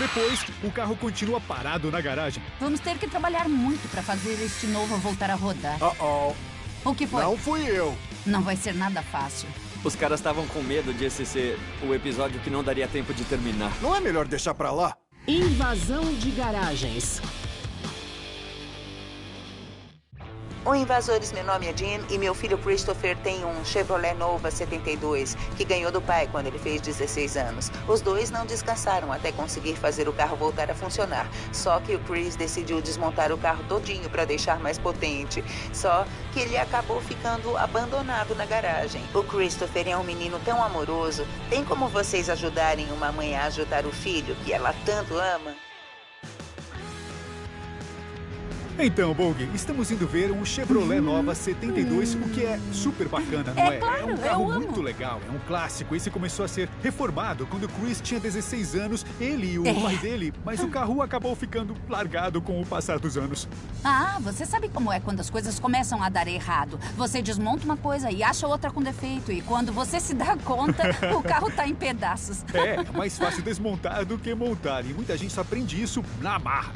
depois, o carro continua parado na garagem. Vamos ter que trabalhar muito pra fazer este novo voltar a rodar. O que foi? Não fui eu. Não vai ser nada fácil. Os caras estavam com medo de esse ser o episódio que não daria tempo de terminar. Não é melhor deixar pra lá? Invasão de garagens. Oi, invasores, meu nome é Jim e meu filho Christopher tem um Chevrolet Nova 72 que ganhou do pai quando ele fez 16 anos. Os dois não descansaram até conseguir fazer o carro voltar a funcionar. Só que o Chris decidiu desmontar o carro todinho para deixar mais potente. Só que ele acabou ficando abandonado na garagem. O Christopher é um menino tão amoroso. Tem como vocês ajudarem uma mãe a ajudar o filho que ela tanto ama? Então, Bog, estamos indo ver um Chevrolet Nova 72, o que é super bacana, não é? Claro, É um carro eu amo. muito legal, é um clássico. Esse começou a ser reformado quando o Chris tinha 16 anos, ele e o pai dele, mas o carro acabou ficando largado com o passar dos anos. Ah, você sabe como é quando as coisas começam a dar errado. Você desmonta uma coisa e acha outra com defeito. E quando você se dá conta, o carro tá em pedaços. É mais fácil desmontar do que montar, e muita gente só aprende isso na marra.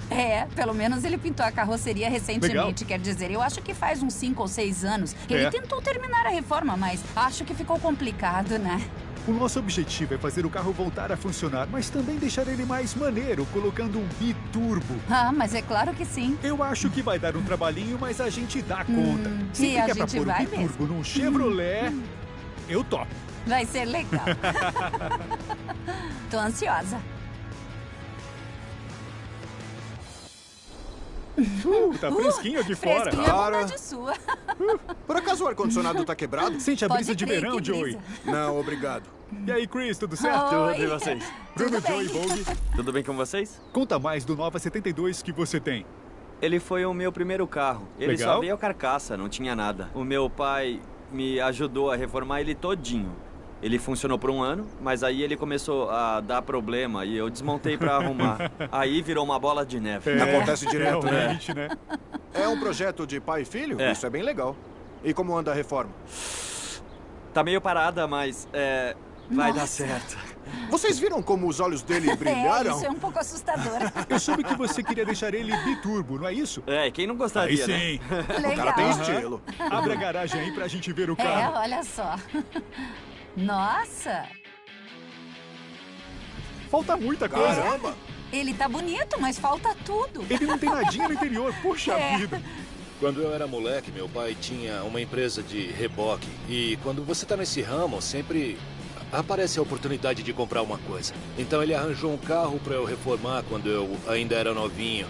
Pelo menos ele pintou a carroceria recentemente. Legal. Quer dizer, eu acho que faz uns 5 ou 6 anos. Ele tentou terminar a reforma, mas acho que ficou complicado, né? O nosso objetivo é fazer o carro voltar a funcionar, mas também deixar ele mais maneiro, colocando um biturbo. Ah, mas é claro que sim. Eu acho que vai dar um trabalhinho, mas a gente dá conta. E Sempre a que é pra gente pôr um vai biturbo num Chevrolet, eu topo. Vai ser legal. Tô ansiosa. Tá fresquinho aqui fora. Fresquinha, Cara. vontade sua. Por acaso o ar-condicionado tá quebrado? Sente a Pode brisa de crer, verão, que Joey. brisa. Não, obrigado. E aí, Chris, tudo certo? Oi. Tudo e vocês? Bruno, Tudo Joey e bem. Bog. Tudo bem com vocês? Conta mais do Nova 72 que você tem. Ele foi o meu primeiro carro. Ele Legal. só veio a carcaça, não tinha nada. O meu pai me ajudou a reformar ele todinho. Ele funcionou por um ano, mas aí ele começou a dar problema e eu desmontei pra arrumar. Aí virou uma bola de neve. Acontece direto, né? Realmente, né? É um projeto de pai e filho? É. Isso é bem legal. E como anda a reforma? Tá meio parada, mas vai dar Nossa. certo. Vocês viram como os olhos dele brilharam? Isso é um pouco assustador. Eu soube que você queria deixar ele biturbo, não é isso? Quem não Aí gostaria, né? sim. O cara tem Legal. estilo. Abre a garagem aí pra gente ver o carro. Olha só. Nossa, Falta muita coisa. Caramba! ele tá bonito, mas falta tudo. Ele não tem nadinha no interior. Puxa vida. Quando eu era moleque, meu pai tinha uma empresa de reboque. E quando você tá nesse ramo, sempre aparece a oportunidade de comprar uma coisa. Então ele arranjou um carro para eu reformar quando eu ainda era novinho.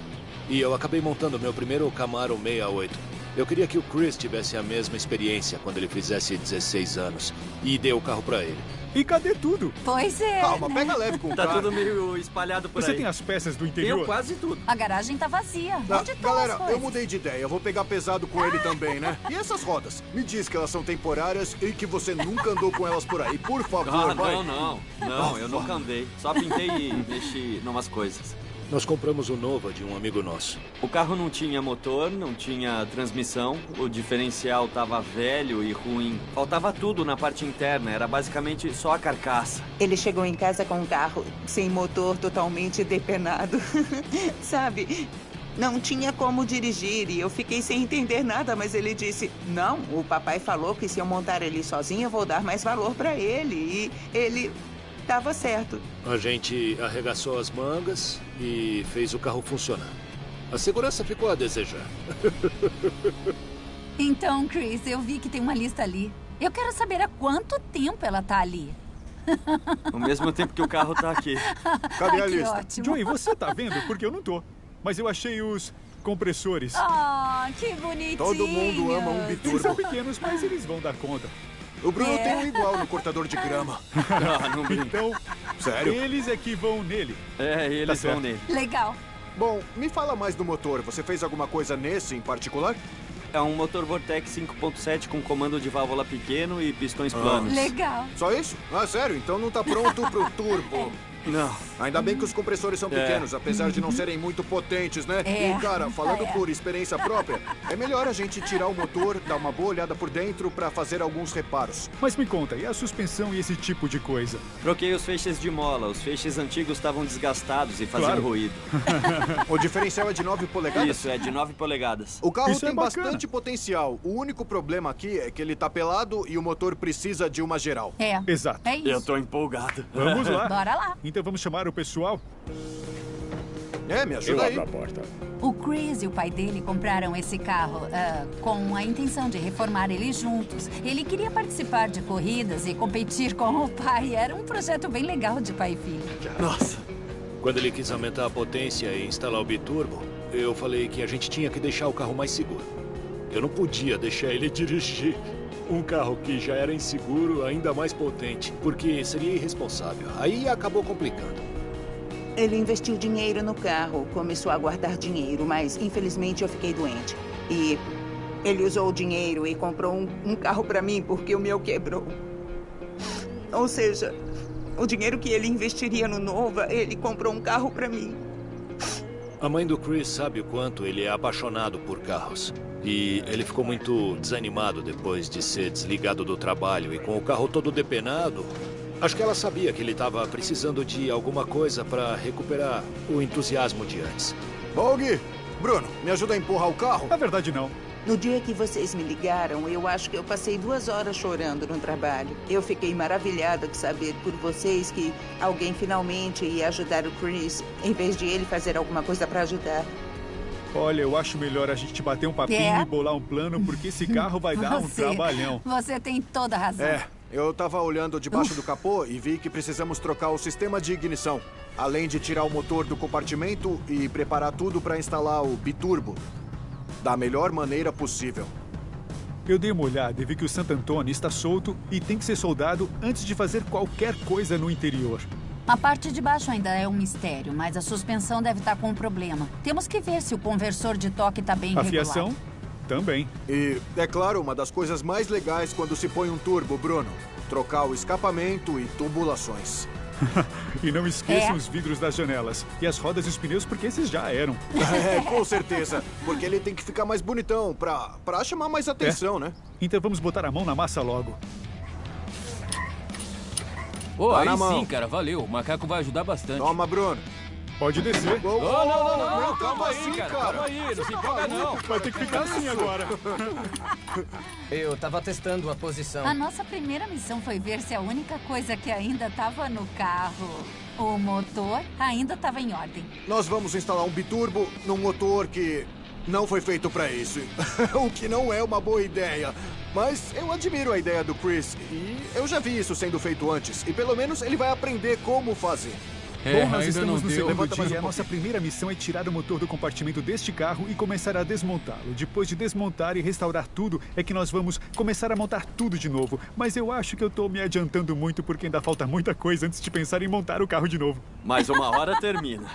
E eu acabei montando meu primeiro Camaro 68. Eu queria que o Chris tivesse a mesma experiência quando ele fizesse 16 anos. E dei o carro para ele. E cadê tudo? Pois é. Calma, né? pega leve com o Tá cara. tudo meio espalhado por Você aí. tem as peças do Tenho interior? quase tudo. A garagem tá vazia. Ah, Onde estão galera, as coisas? eu mudei de ideia. Eu vou pegar pesado com ele também, né? E essas rodas? Me diz que elas são temporárias e que você nunca andou com elas por aí. Por favor, vai. Não, eu nunca andei. Só pintei e mexi numas coisas. Nós compramos o Nova de um amigo nosso. O carro não tinha motor, não tinha transmissão, o diferencial tava velho e ruim. Faltava tudo na parte interna, era basicamente só a carcaça. Ele chegou em casa com um carro sem motor, totalmente depenado. Sabe? Não tinha como dirigir e eu fiquei sem entender nada, mas ele disse: não, o papai falou que se eu montar ele sozinho eu vou dar mais valor pra ele. E ele estava certo. A gente arregaçou as mangas e fez o carro funcionar. A segurança ficou a desejar. Então, Chris, eu vi que tem uma lista ali. Eu quero saber há quanto tempo ela tá ali. Ao mesmo tempo que o carro tá aqui. Cadê a Que lista? ótimo. Joey, você tá vendo? Porque eu não tô. Mas eu achei os compressores. Ah, que bonitinho. Todo mundo ama um Eles são biturbo. pequenos, mas eles vão dar conta. O Bruno tem um igual no cortador de grama. Não brinca. Então, Sério? eles é que vão nele. Eles Tá vão certo. nele. Legal. Bom, me fala mais do motor. Você fez alguma coisa nesse em particular? É um motor Vortex 5.7 com comando de válvula pequeno e pistões planos. Legal. Só isso? Ah, sério? Então não tá pronto pro turbo. Não. Ainda bem que os compressores são pequenos, apesar de não serem muito potentes, né? É. E, cara, falando por experiência própria, é melhor a gente tirar o motor, dar uma boa olhada por dentro pra fazer alguns reparos. Mas me conta, e a suspensão e esse tipo de coisa? Troquei os feixes de mola. Os feixes antigos estavam desgastados e fazendo Claro. ruído. O diferencial é de 9 polegadas? Isso, é de 9 polegadas. O carro Isso é tem bacana. bastante potencial. O único problema aqui é que ele tá pelado e o motor precisa de uma geral. É. Exato. É isso. Eu tô empolgado. Vamos lá. Bora lá. Então vamos chamar o pessoal? Me ajuda aí. porta. O Chris e o pai dele compraram esse carro com a intenção de reformar ele juntos. Ele queria participar de corridas e competir com o pai. Era um projeto bem legal de pai e filho. Nossa. Quando ele quis aumentar a potência e instalar o biturbo, eu falei que a gente tinha que deixar o carro mais seguro. Eu não podia deixar ele dirigir um carro que já era inseguro, ainda mais potente, porque seria irresponsável. Aí acabou complicando. Ele investiu dinheiro no carro, começou a guardar dinheiro, mas infelizmente eu fiquei doente. E ele usou o dinheiro e comprou um carro pra mim porque o meu quebrou. Ou seja, o dinheiro que ele investiria no Nova, ele comprou um carro pra mim. A mãe do Chris sabe o quanto ele é apaixonado por carros. E ele ficou muito desanimado depois de ser desligado do trabalho e com o carro todo depenado. Acho que ela sabia que ele estava precisando de alguma coisa para recuperar o entusiasmo de antes. Bog, Bruno, me ajuda a empurrar o carro? Na verdade, não. No dia que vocês me ligaram, eu acho que eu passei 2 horas chorando no trabalho. Eu fiquei maravilhada de saber por vocês que alguém finalmente ia ajudar o Chris, em vez de ele fazer alguma coisa para ajudar. Olha, eu acho melhor a gente bater um papinho e bolar um plano, porque esse carro vai dar um trabalhão. Você tem toda a razão. Eu tava olhando debaixo do capô e vi que precisamos trocar o sistema de ignição. Além de tirar o motor do compartimento e preparar tudo para instalar o biturbo. Da melhor maneira possível. Eu dei uma olhada e vi que o Santo Antônio está solto e tem que ser soldado antes de fazer qualquer coisa no interior. A parte de baixo ainda é um mistério, mas a suspensão deve estar com um problema. Temos que ver se o conversor de toque está bem A regulado. fiação também. E, é claro, uma das coisas mais legais quando se põe um turbo, Bruno. Trocar o escapamento e tubulações. E não esqueçam os vidros das janelas. E as rodas e os pneus, porque esses já eram. Com certeza. Porque ele tem que ficar mais bonitão pra chamar mais atenção, né? Então vamos botar a mão na massa logo. Oh, Tá aí na mão. sim, cara, valeu. O macaco vai ajudar bastante. Toma, Bruno. Pode descer. Oh, Não, calma aí, assim, cara. cara. Calma aí, não se empolga não. Vai ter que ficar assim agora. Eu tava testando a posição. A nossa primeira missão foi ver se a única coisa que ainda estava no carro, o motor, ainda estava em ordem. Nós vamos instalar um biturbo num motor que não foi feito pra isso. O que não é uma boa ideia. Mas eu admiro a ideia do Chris. E eu já vi isso sendo feito antes. E pelo menos ele vai aprender como fazer. Bom, nós ainda estamos não no deu. segundo dia e a nossa primeira missão é tirar o motor do compartimento deste carro e começar a desmontá-lo. Depois de desmontar e restaurar tudo, é que nós vamos começar a montar tudo de novo. Mas eu acho que eu tô me adiantando muito porque ainda falta muita coisa antes de pensar em montar o carro de novo. Mais uma hora termina.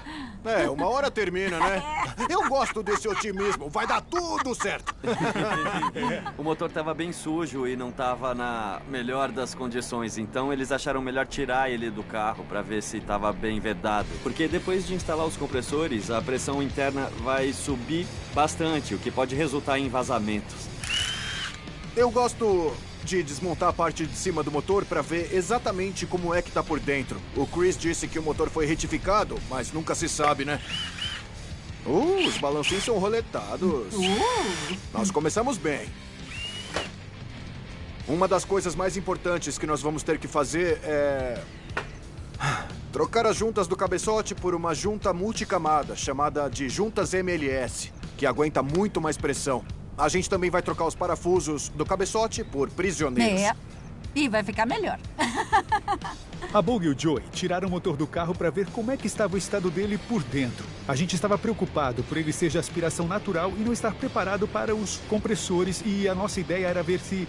Uma hora termina, né? Eu gosto desse otimismo. Vai dar tudo certo. O motor estava bem sujo e não estava na melhor das condições. Então eles acharam melhor tirar ele do carro para ver se estava bem vedado. Porque depois de instalar os compressores, a pressão interna vai subir bastante, o que pode resultar em vazamentos. Eu gosto de desmontar a parte de cima do motor para ver exatamente como é que tá por dentro. O Chris disse que o motor foi retificado, mas nunca se sabe, né? Os balancinhos são roletados. Nós começamos bem. Uma das coisas mais importantes que nós vamos ter que fazer é trocar as juntas do cabeçote por uma junta multicamada, chamada de juntas MLS, que aguenta muito mais pressão. A gente também vai trocar os parafusos do cabeçote por prisioneiros. E vai ficar melhor. A Bog e o Joey tiraram o motor do carro para ver como é que estava o estado dele por dentro. A gente estava preocupado por ele ser de aspiração natural e não estar preparado para os compressores, e a nossa ideia era ver se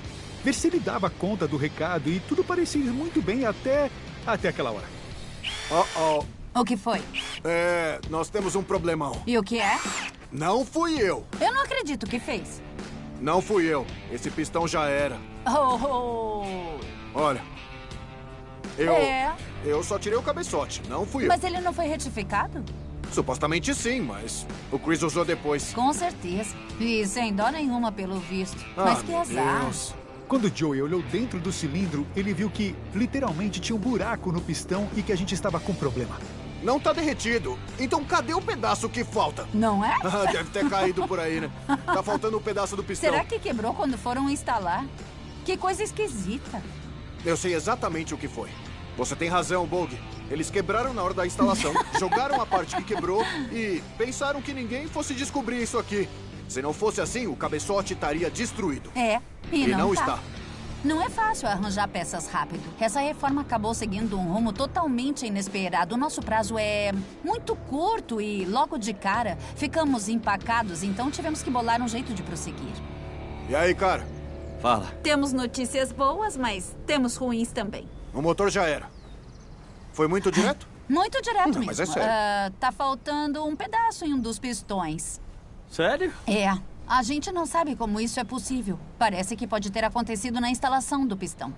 ele dava conta do recado, e tudo parecia ir muito bem até aquela hora. O que foi? Nós temos um problemão. E o que é? Não fui eu. Eu não acredito que fez. Não fui eu. Esse pistão já era. Oh. Olha, Eu só tirei o cabeçote, não fui eu. Mas ele não foi retificado? Supostamente sim, mas o Chris usou depois. Com certeza. E sem dó nenhuma, pelo visto. Mas que azar. Deus. Quando Joey olhou dentro do cilindro, ele viu que literalmente tinha um buraco no pistão e que a gente estava com problema. Não tá derretido. Então cadê o pedaço que falta? Não é? Deve ter caído por aí, né? Tá faltando um pedaço do pistão. Será que quebrou quando foram instalar? Que coisa esquisita. Eu sei exatamente o que foi. Você tem razão, Bog. Eles quebraram na hora da instalação, jogaram a parte que quebrou e pensaram que ninguém fosse descobrir isso aqui. Se não fosse assim, o cabeçote estaria destruído. E não tá. está. Não é fácil arranjar peças rápido. Essa reforma acabou seguindo um rumo totalmente inesperado. O nosso prazo é muito curto e, logo de cara, ficamos empacados, então tivemos que bolar um jeito de prosseguir. E aí, cara? Fala. Temos notícias boas, mas temos ruins também. O motor já era. Foi muito direto? Muito direto mesmo. Mas é sério. Tá faltando um pedaço em um dos pistões. Sério? A gente não sabe como isso é possível. Parece que pode ter acontecido na instalação do pistão.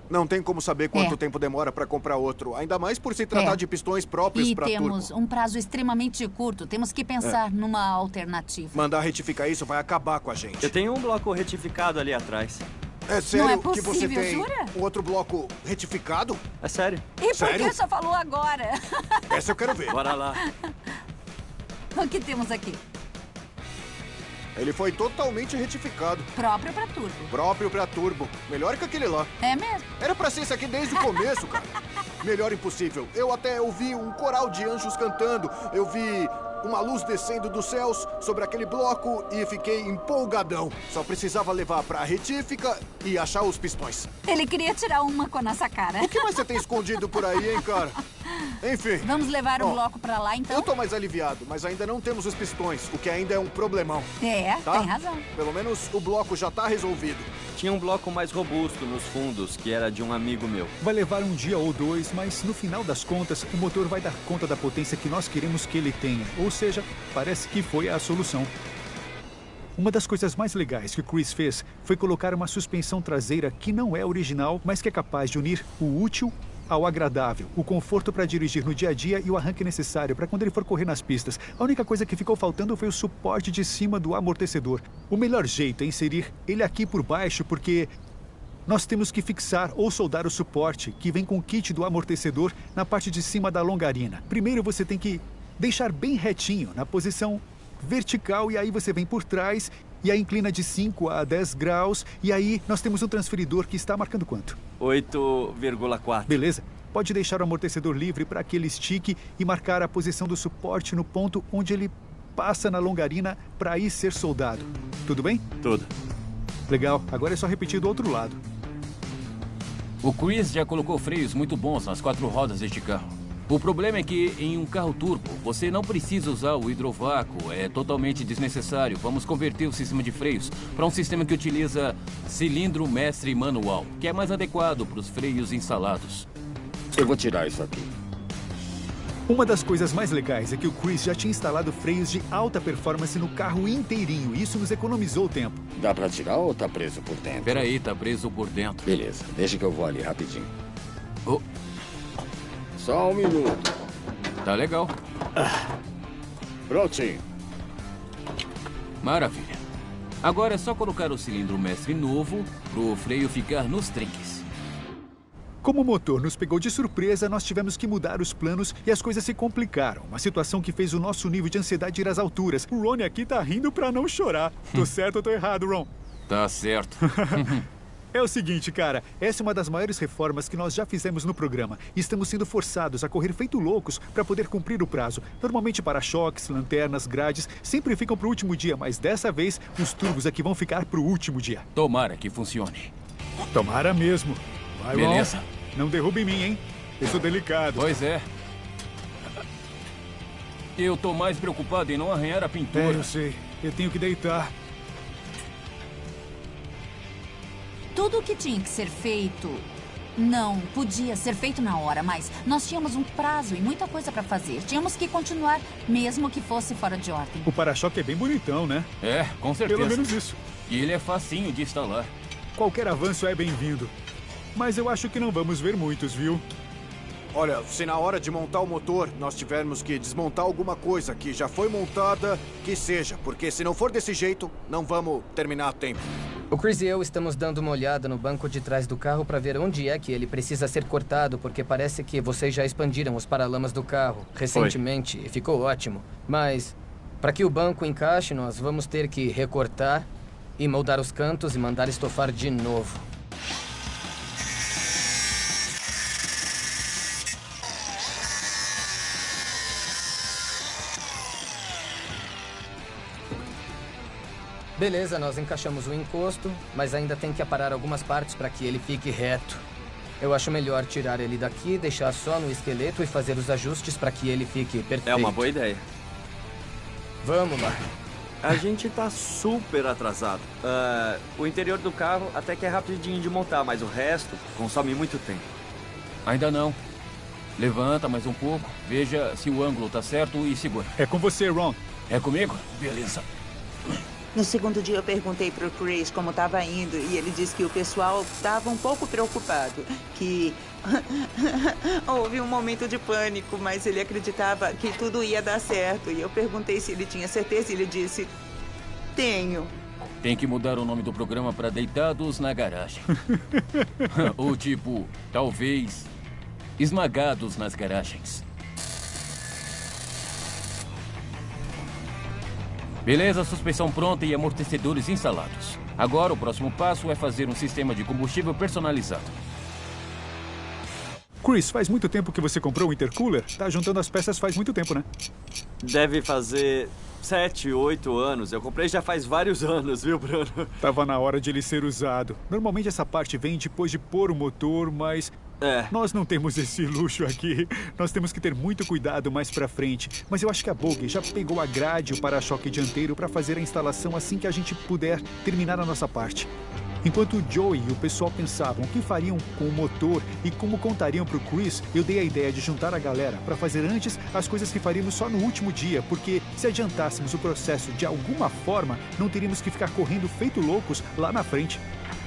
Não tem como saber quanto tempo demora para comprar outro. Ainda mais por se tratar de pistões próprios para turbo. E temos um prazo extremamente curto. Temos que pensar numa alternativa. Mandar retificar isso vai acabar com a gente. Eu tenho um bloco retificado ali atrás. É sério Não é que você possível, tem jura? outro bloco retificado? É sério. E por Sério? que só falou agora? Essa eu quero ver. Bora lá. O que temos aqui? Ele foi totalmente retificado. Próprio para turbo. Próprio pra turbo. Melhor que aquele lá. É mesmo? Era pra ser esse aqui desde o começo, cara. Melhor impossível. Eu até ouvi um coral de anjos cantando. Eu vi uma luz descendo dos céus sobre aquele bloco e fiquei empolgadão. Só precisava levar pra retífica e achar os pistões. Ele queria tirar uma com a nossa cara. O que mais você tem escondido por aí, hein, cara? Enfim. Vamos levar o bloco pra lá, então? Eu tô mais aliviado, mas ainda não temos os pistões, o que ainda é um problemão. Tá? Tem razão. Pelo menos o bloco já tá resolvido. Tinha um bloco mais robusto nos fundos, que era de um amigo meu. Vai levar um dia ou dois, mas no final das contas, o motor vai dar conta da potência que nós queremos que ele tenha. Ou seja, parece que foi a solução. Uma das coisas mais legais que o Chris fez foi colocar uma suspensão traseira que não é original, mas que é capaz de unir o útil ao agradável, o conforto para dirigir no dia a dia e o arranque necessário para quando ele for correr nas pistas. A única coisa que ficou faltando foi o suporte de cima do amortecedor. O melhor jeito é inserir ele aqui por baixo, porque nós temos que fixar ou soldar o suporte que vem com o kit do amortecedor na parte de cima da longarina. Primeiro você tem que deixar bem retinho, na posição vertical, e aí você vem por trás e aí inclina de 5 a 10 graus, e aí nós temos um transferidor que está marcando quanto? 8,4. Beleza? Pode deixar o amortecedor livre para que ele estique e marcar a posição do suporte no ponto onde ele passa na longarina para aí ser soldado. Tudo bem? Tudo. Legal. Agora é só repetir do outro lado. O Chris já colocou freios muito bons nas 4 rodas deste carro. O problema é que em um carro turbo, você não precisa usar o hidrovácuo, é totalmente desnecessário. Vamos converter o sistema de freios para um sistema que utiliza cilindro mestre manual, que é mais adequado para os freios instalados. Eu vou tirar isso aqui. Uma das coisas mais legais é que o Chris já tinha instalado freios de alta performance no carro inteirinho, e isso nos economizou tempo. Dá pra tirar ou tá preso por dentro? Peraí, tá preso por dentro. Beleza, deixa que eu vou ali rapidinho. Oh. Só um minuto. Tá legal. Prontinho. Maravilha. Agora é só colocar o cilindro mestre novo pro freio ficar nos trinques. Como o motor nos pegou de surpresa, nós tivemos que mudar os planos e as coisas se complicaram. Uma situação que fez o nosso nível de ansiedade ir às alturas. O Ron aqui tá rindo pra não chorar. Tô certo ou tô errado, Ron? Tá certo. É o seguinte, cara, essa é uma das maiores reformas que nós já fizemos no programa. E estamos sendo forçados a correr feito loucos para poder cumprir o prazo. Normalmente para-choques, lanternas, grades, sempre ficam pro último dia, mas dessa vez os turbos aqui vão ficar pro último dia. Tomara que funcione. Tomara mesmo. Vai, beleza. Ron. Não derrube em mim, hein? Eu sou delicado. Pois é. Eu tô mais preocupado em não arranhar a pintura. Eu sei. Eu tenho que deitar. Tudo o que tinha que ser feito não podia ser feito na hora, mas nós tínhamos um prazo e muita coisa para fazer. Tínhamos que continuar, mesmo que fosse fora de ordem. O para-choque é bem bonitão, né? É, com certeza. Pelo menos isso. E ele é facinho de instalar. Qualquer avanço é bem-vindo. Mas eu acho que não vamos ver muitos, viu? Olha, se na hora de montar o motor nós tivermos que desmontar alguma coisa que já foi montada, que seja. Porque se não for desse jeito, não vamos terminar a tempo. O Chris e eu estamos dando uma olhada no banco de trás do carro para ver onde é que ele precisa ser cortado, porque parece que vocês já expandiram os paralamas do carro recentemente e ficou ótimo. Mas, para que o banco encaixe, nós vamos ter que recortar e moldar os cantos e mandar estofar de novo. Beleza, nós encaixamos o encosto, mas ainda tem que aparar algumas partes para que ele fique reto. Eu acho melhor tirar ele daqui, deixar só no esqueleto e fazer os ajustes para que ele fique perfeito. É uma boa ideia. Vamos lá. A gente tá super atrasado. O interior do carro até que é rapidinho de montar, mas o resto consome muito tempo. Ainda não. Levanta mais um pouco, veja se o ângulo tá certo e segura. É com você, Ron. É comigo? Beleza. No segundo dia eu perguntei pro Chris como estava indo e ele disse que o pessoal estava um pouco preocupado, que houve um momento de pânico, mas ele acreditava que tudo ia dar certo. E eu perguntei se ele tinha certeza e ele disse, tenho. Tem que mudar o nome do programa para Deitados na Garagem. Ou tipo, talvez, Esmagados nas Garagens. Beleza, suspensão pronta e amortecedores instalados. Agora, o próximo passo é fazer um sistema de combustível personalizado. Chris, faz muito tempo que você comprou o intercooler? Tá juntando as peças faz muito tempo, né? Deve fazer 7, 8 anos. Eu comprei já faz vários anos, viu, Bruno? Tava na hora de ele ser usado. Normalmente essa parte vem depois de pôr o motor, mas... nós não temos esse luxo aqui. Nós temos que ter muito cuidado mais pra frente. Mas eu acho que a Bogue já pegou a grade e o para-choque dianteiro pra fazer a instalação assim que a gente puder terminar a nossa parte. Enquanto o Joey e o pessoal pensavam o que fariam com o motor e como contariam pro Chris, eu dei a ideia de juntar a galera para fazer antes as coisas que faríamos só no último dia, porque se adiantássemos o processo de alguma forma, não teríamos que ficar correndo feito loucos lá na frente.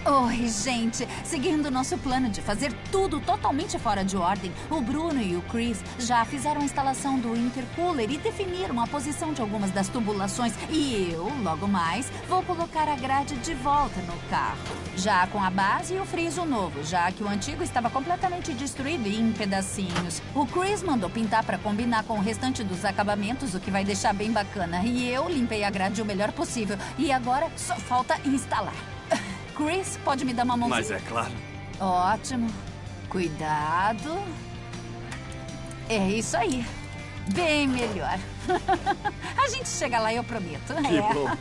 Oi, gente. Seguindo o nosso plano de fazer tudo totalmente fora de ordem, o Bruno e o Chris já fizeram a instalação do intercooler e definiram a posição de algumas das tubulações. E eu, logo mais, vou colocar a grade de volta no carro. Já com a base e o friso novo, já que o antigo estava completamente destruído e em pedacinhos. O Chris mandou pintar para combinar com o restante dos acabamentos, o que vai deixar bem bacana. E eu limpei a grade o melhor possível. E agora só falta instalar. Chris, pode me dar uma mãozinha? Mas é claro. Ótimo. Cuidado. É isso aí. Bem melhor. A gente chega lá, eu prometo. Que bom.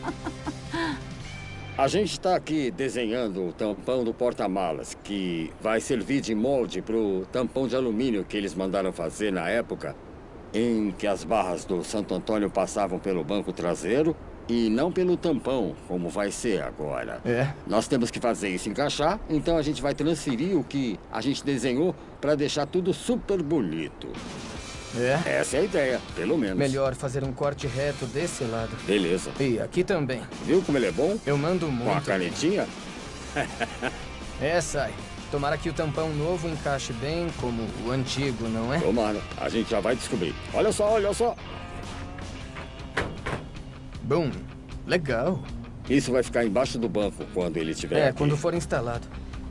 A gente está aqui desenhando o tampão do porta-malas, que vai servir de molde para o tampão de alumínio que eles mandaram fazer na época em que as barras do Santo Antônio passavam pelo banco traseiro e não pelo tampão, como vai ser agora. Nós temos que fazer isso encaixar, então a gente vai transferir o que a gente desenhou para deixar tudo super bonito. Essa é a ideia, pelo menos. Melhor fazer um corte reto desse lado. Beleza. E aqui também. Viu como ele é bom? Eu mando muito. Com a canetinha? Sai. Tomara que o tampão novo encaixe bem como o antigo, não é? Tomara. A gente já vai descobrir. Olha só, olha só. Bom, legal. Isso vai ficar embaixo do banco quando ele estiver aqui. Quando for instalado.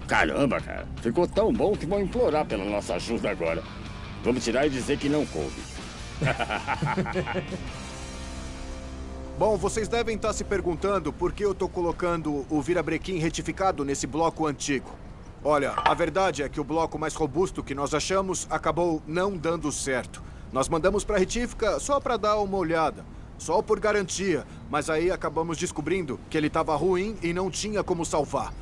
Caramba, cara. Ficou tão bom que vão implorar pela nossa ajuda agora. Vamos tirar e dizer que não coube. Bom, vocês devem estar se perguntando por que eu tô colocando o virabrequim retificado nesse bloco antigo. Olha, a verdade é que o bloco mais robusto que nós achamos acabou não dando certo. Nós mandamos para a retífica só para dar uma olhada. Só por garantia, mas aí acabamos descobrindo que ele estava ruim e não tinha como salvar.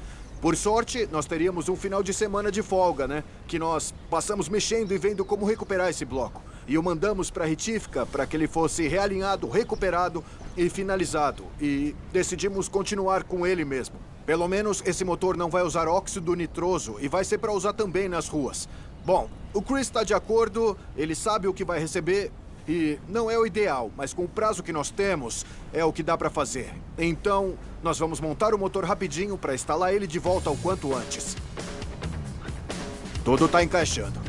Por sorte, nós teríamos um final de semana de folga, né? Que nós passamos mexendo e vendo como recuperar esse bloco. E o mandamos para a retífica para que ele fosse realinhado, recuperado e finalizado. E decidimos continuar com ele mesmo. Pelo menos esse motor não vai usar óxido nitroso e vai ser para usar também nas ruas. Bom, o Chris está de acordo, ele sabe o que vai receber. E não é o ideal, mas com o prazo que nós temos, é o que dá para fazer. Então, nós vamos montar o motor rapidinho para instalar ele de volta o quanto antes. Tudo tá encaixando.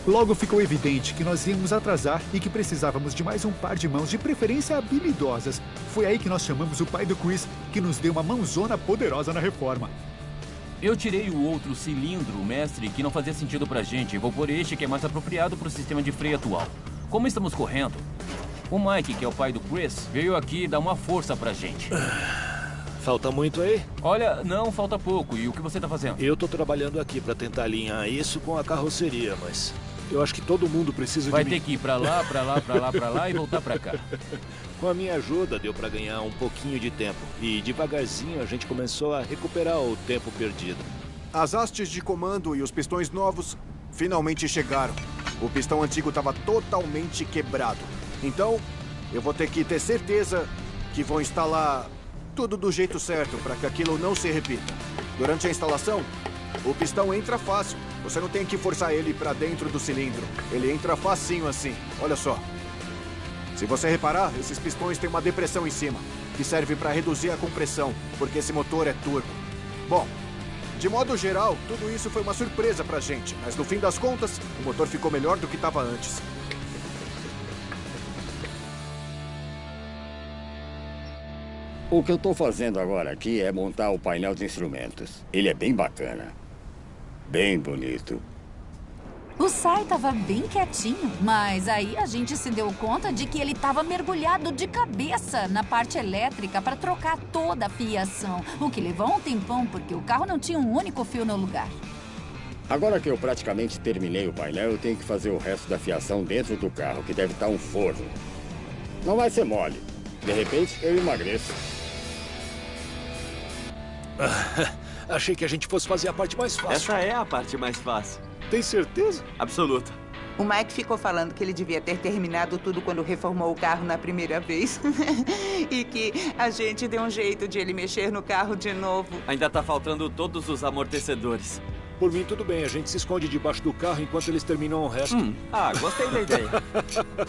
Logo ficou evidente que nós íamos atrasar e que precisávamos de mais um par de mãos, de preferência habilidosas. Foi aí que nós chamamos o pai do Chris, que nos deu uma mãozona poderosa na reforma. Eu tirei o outro cilindro, mestre, que não fazia sentido pra gente. Vou pôr este que é mais apropriado pro sistema de freio atual. Como estamos correndo, o Mike, que é o pai do Chris, veio aqui dar uma força pra gente. Falta muito aí? Olha, não, falta pouco. E o que você tá fazendo? Eu tô trabalhando aqui pra tentar alinhar isso com a carroceria, mas eu acho que todo mundo precisa Vai de mim. ter que ir pra lá, pra lá, pra lá, pra lá e voltar pra cá. Com a minha ajuda, deu pra ganhar um pouquinho de tempo. E devagarzinho a gente começou a recuperar o tempo perdido. As hastes de comando e os pistões novos finalmente chegaram. O pistão antigo estava totalmente quebrado. Então, eu vou ter que ter certeza que vou instalar tudo do jeito certo para que aquilo não se repita. Durante a instalação, o pistão entra fácil. Você não tem que forçar ele para dentro do cilindro. Ele entra facinho assim. Olha só. Se você reparar, esses pistões têm uma depressão em cima, que serve para reduzir a compressão, porque esse motor é turbo. Bom, de modo geral, tudo isso foi uma surpresa pra gente, mas no fim das contas, o motor ficou melhor do que estava antes. O que eu estou fazendo agora aqui é montar o painel de instrumentos. Ele é bem bacana. Bem bonito. O Sai tava bem quietinho, mas aí a gente se deu conta de que ele tava mergulhado de cabeça na parte elétrica para trocar toda a fiação, o que levou um tempão porque o carro não tinha um único fio no lugar. Agora que eu praticamente terminei o painel, eu tenho que fazer o resto da fiação dentro do carro, que deve estar um forno. Não vai ser mole. De repente, eu emagreço. Achei que a gente fosse fazer a parte mais fácil. Essa é a parte mais fácil. Tem certeza? Absoluta. O Mike ficou falando que ele devia ter terminado tudo quando reformou o carro na primeira vez. E que a gente deu um jeito de ele mexer no carro de novo. Ainda tá faltando todos os amortecedores. Por mim, tudo bem. A gente se esconde debaixo do carro enquanto eles terminam o resto. Gostei da ideia.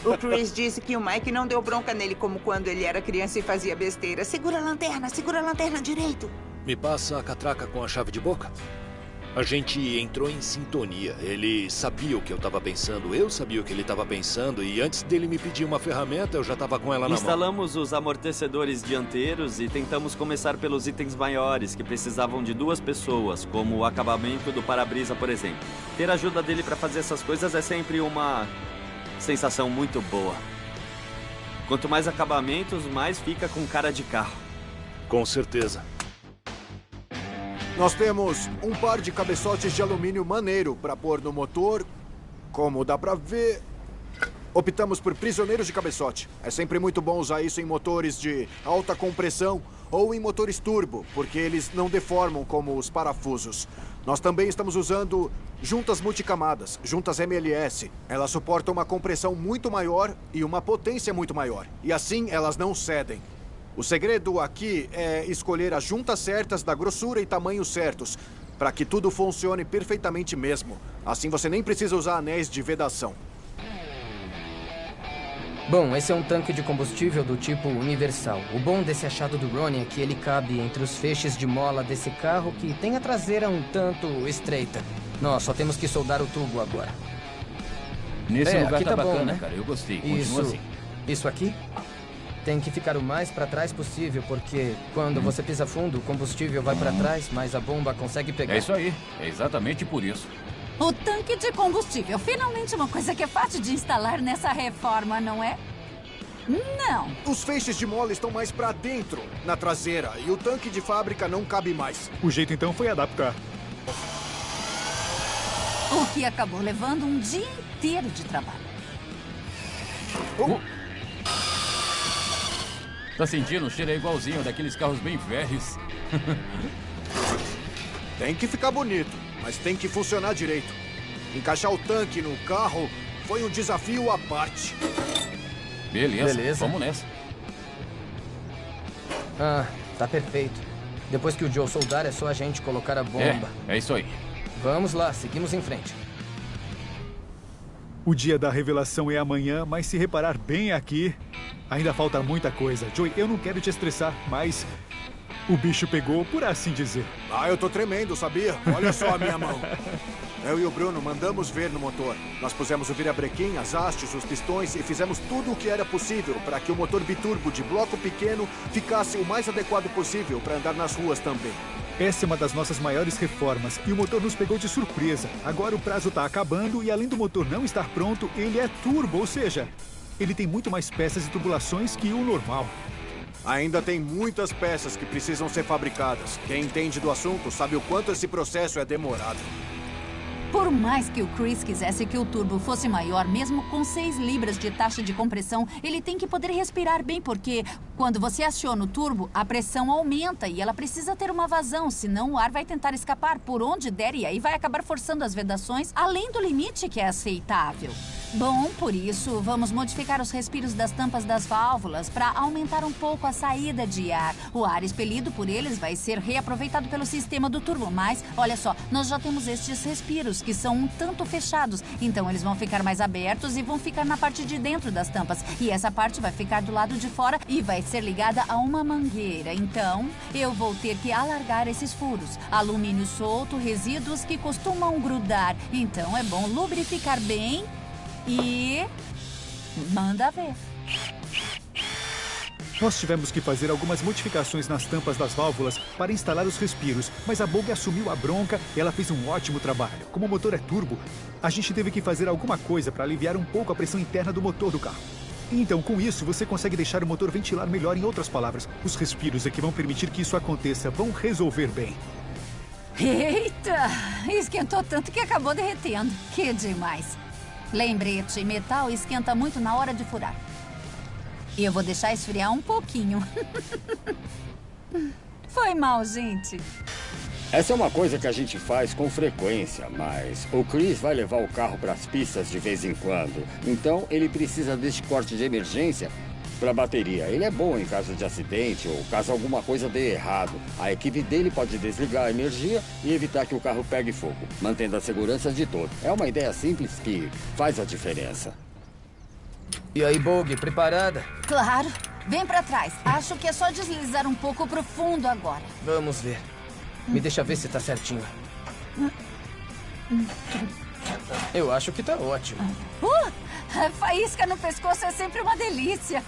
O Chris disse que o Mike não deu bronca nele como quando ele era criança e fazia besteira. Segura a lanterna direito. Me passa a catraca com a chave de boca. A gente entrou em sintonia. Ele sabia o que eu estava pensando, eu sabia o que ele estava pensando, e antes dele me pedir uma ferramenta, eu já estava com ela na mão. Instalamos os amortecedores dianteiros e tentamos começar pelos itens maiores, que precisavam de 2 pessoas, como o acabamento do para-brisa, por exemplo. Ter a ajuda dele para fazer essas coisas é sempre uma sensação muito boa. Quanto mais acabamentos, mais fica com cara de carro. Com certeza. Nós temos um par de cabeçotes de alumínio maneiro para pôr no motor. Como dá pra ver, optamos por prisioneiros de cabeçote. É sempre muito bom usar isso em motores de alta compressão ou em motores turbo, porque eles não deformam como os parafusos. Nós também estamos usando juntas multicamadas, juntas MLS. Elas suportam uma compressão muito maior e uma potência muito maior. E assim elas não cedem. O segredo aqui é escolher as juntas certas, da grossura e tamanho certos, para que tudo funcione perfeitamente mesmo. Assim você nem precisa usar anéis de vedação. Bom, esse é um tanque de combustível do tipo universal. O bom desse achado do Ronnie é que ele cabe entre os feixes de mola desse carro, que tem a traseira um tanto estreita. Nós só temos que soldar o tubo agora. Nesse lugar aqui tá bacana, bom, né? cara. Eu gostei. Continua assim. Isso aqui tem que ficar o mais para trás possível, porque quando você pisa fundo, o combustível vai para trás, mas a bomba consegue pegar. É isso aí. É exatamente por isso. O tanque de combustível. Finalmente uma coisa que é fácil de instalar nessa reforma, não é? Não. Os feixes de mola estão mais pra dentro, na traseira, e o tanque de fábrica não cabe mais. O jeito então foi adaptar. O que acabou levando um dia inteiro de trabalho. Tá sentindo? O cheiro é igualzinho daqueles carros bem velhos. Tem que ficar bonito, mas tem que funcionar direito. Encaixar o tanque no carro foi um desafio à parte. Beleza. Vamos nessa. Tá perfeito. Depois que o Joe soldar, é só a gente colocar a bomba. É isso aí. Vamos lá, seguimos em frente. O dia da revelação é amanhã, mas se reparar bem aqui, ainda falta muita coisa. Joey, eu não quero te estressar, mas O bicho pegou, por assim dizer. Ah, eu tô tremendo, sabia? Olha só a minha mão. Eu e o Bruno mandamos ver no motor. Nós pusemos o virabrequim, as hastes, os pistões e fizemos tudo o que era possível para que o motor biturbo de bloco pequeno ficasse o mais adequado possível para andar nas ruas também. Essa é uma das nossas maiores reformas e o motor nos pegou de surpresa. Agora o prazo tá acabando e além do motor não estar pronto, ele é turbo, ou seja, ele tem muito mais peças e tubulações que o normal. Ainda tem muitas peças que precisam ser fabricadas. Quem entende do assunto sabe o quanto esse processo é demorado. Por mais que o Chris quisesse que o turbo fosse maior, mesmo com 6 libras de taxa de compressão, ele tem que poder respirar bem, porque quando você aciona o turbo, a pressão aumenta e ela precisa ter uma vazão, senão o ar vai tentar escapar por onde der e aí vai acabar forçando as vedações além do limite que é aceitável. Bom, por isso, vamos modificar os respiros das tampas das válvulas para aumentar um pouco a saída de ar. O ar expelido por eles vai ser reaproveitado pelo sistema do turbo, mas, olha só, nós já temos estes respiros que são um tanto fechados, então eles vão ficar mais abertos e vão ficar na parte de dentro das tampas. E essa parte vai ficar do lado de fora e vai ser ligada a uma mangueira. Então, eu vou ter que alargar esses furos. Alumínio solto, resíduos que costumam grudar. Então, é bom lubrificar bem. E manda ver. Nós tivemos que fazer algumas modificações nas tampas das válvulas para instalar os respiros, mas a Bogue assumiu a bronca e ela fez um ótimo trabalho. Como o motor é turbo, a gente teve que fazer alguma coisa para aliviar um pouco a pressão interna do motor do carro. Então, com isso, você consegue deixar o motor ventilar melhor. Em outras palavras, os respiros é que vão permitir que isso aconteça, vão resolver bem. Eita! Esquentou tanto que acabou derretendo. Que demais. Lembrete, metal esquenta muito na hora de furar. E eu vou deixar esfriar um pouquinho. Foi mal, gente. Essa é uma coisa que a gente faz com frequência, mas o Chris vai levar o carro para as pistas de vez em quando. Então, ele precisa deste corte de emergência para a bateria. Ele é bom em caso de acidente ou caso alguma coisa dê errado. A equipe dele pode desligar a energia e evitar que o carro pegue fogo, mantendo a segurança de todos. É uma ideia simples que faz a diferença. E aí, Bogue, preparada? Claro. Vem pra trás. Acho que é só deslizar um pouco pro fundo agora. Vamos ver. Me deixa ver se tá certinho. Eu acho que tá ótimo. A faísca no pescoço é sempre uma delícia.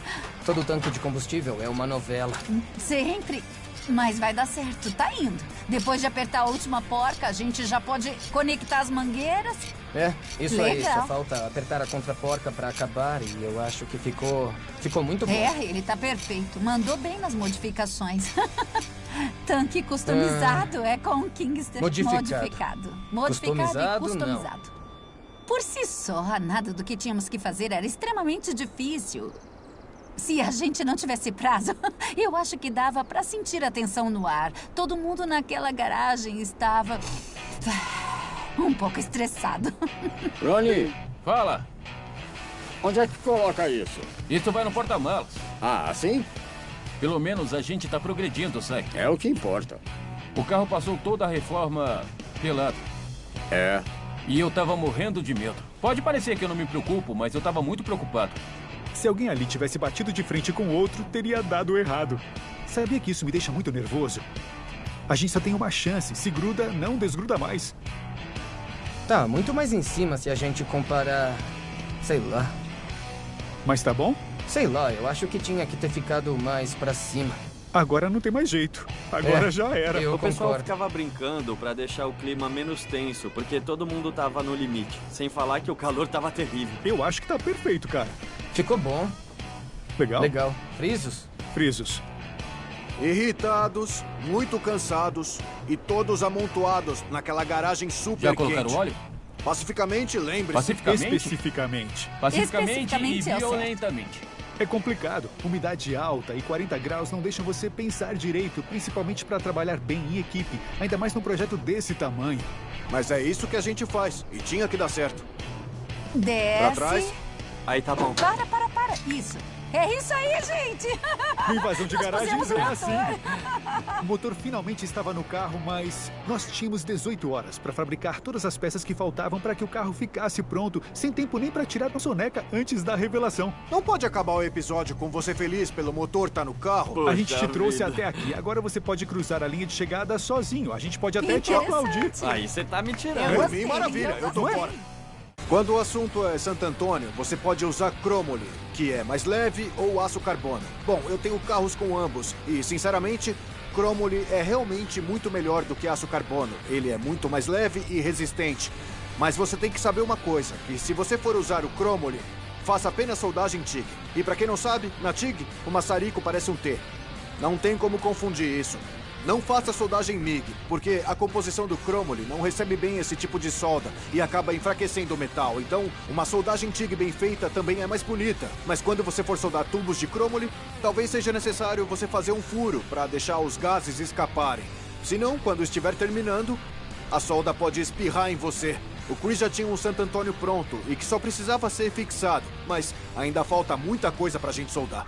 Todo tanque de combustível é uma novela. Sempre. Mas vai dar certo, tá indo. Depois de apertar a última porca, a gente já pode conectar as mangueiras. É, isso Legal. aí. Só falta apertar a contraporca pra acabar e eu acho que ficou muito bom. É, ele tá perfeito. Mandou bem nas modificações. Tanque customizado é com Kingster modificado. Modificado e customizado. Não. Por si só, nada do que tínhamos que fazer era extremamente difícil. Se a gente não tivesse prazo, eu acho que dava pra sentir a tensão no ar. Todo mundo naquela garagem estava um pouco estressado. Ronnie, Fala. onde é que coloca isso? Isso vai no porta-malas. Ah, assim? Pelo menos a gente tá progredindo, Zack. É o que importa. O carro passou toda a reforma pelado. É. E eu tava morrendo de medo. Pode parecer que eu não me preocupo, mas eu tava muito preocupado. Se alguém ali tivesse batido de frente com o outro, teria dado errado. Sabia que isso me deixa muito nervoso? A gente só tem uma chance. Se gruda, não desgruda mais. Tá muito mais em cima se a gente comparar... Sei lá. Mas tá bom? Sei lá, eu acho que tinha que ter ficado mais pra cima. Agora não tem mais jeito. Agora já era. O pessoal ficava brincando pra deixar o clima menos tenso, porque todo mundo tava no limite. Sem falar que o calor tava terrível. Eu acho que tá perfeito, cara. Ficou bom. Legal? Legal. Frisos? Frisos. Irritados, muito cansados e todos amontoados naquela garagem super Já colocaram quente. óleo? Pacificamente, lembre-se. Pacificamente? Especificamente. Pacificamente e é o certo. violentamente. É complicado. Umidade alta e 40 graus não deixam você pensar direito, principalmente para trabalhar bem em equipe, ainda mais num projeto desse tamanho. Mas é isso que a gente faz e tinha que dar certo. Desce. Pra trás. Aí tá bom. Para. Isso. É isso aí, gente! No Invasão de Nós Garagens pusemos é um assim. motor. O motor finalmente estava no carro, mas nós tínhamos 18 horas para fabricar todas as peças que faltavam para que o carro ficasse pronto, sem tempo nem para tirar a soneca antes da revelação. Não pode acabar o episódio com você feliz pelo motor tá no carro? A gente te trouxe até aqui. Agora você pode cruzar a linha de chegada sozinho. A gente pode até te aplaudir. Aí você tá me tirando. Por mim, maravilha. Eu tô fora. Quando o assunto é Santo Antônio, você pode usar cromole, que é mais leve, ou aço carbono. Bom, eu tenho carros com ambos e, sinceramente, cromole é realmente muito melhor do que aço carbono. Ele é muito mais leve e resistente. Mas você tem que saber uma coisa, que se você for usar o cromole, faça apenas soldagem TIG. E pra quem não sabe, na TIG, o maçarico parece um T. Não tem como confundir isso. Não faça soldagem MIG, porque a composição do cromole não recebe bem esse tipo de solda e acaba enfraquecendo o metal. Então, uma soldagem TIG bem feita também é mais bonita. Mas quando você for soldar tubos de cromole, talvez seja necessário você fazer um furo para deixar os gases escaparem. Senão, quando estiver terminando, a solda pode espirrar em você. O Chris já tinha um Santo Antônio pronto e que só precisava ser fixado, mas ainda falta muita coisa pra gente soldar.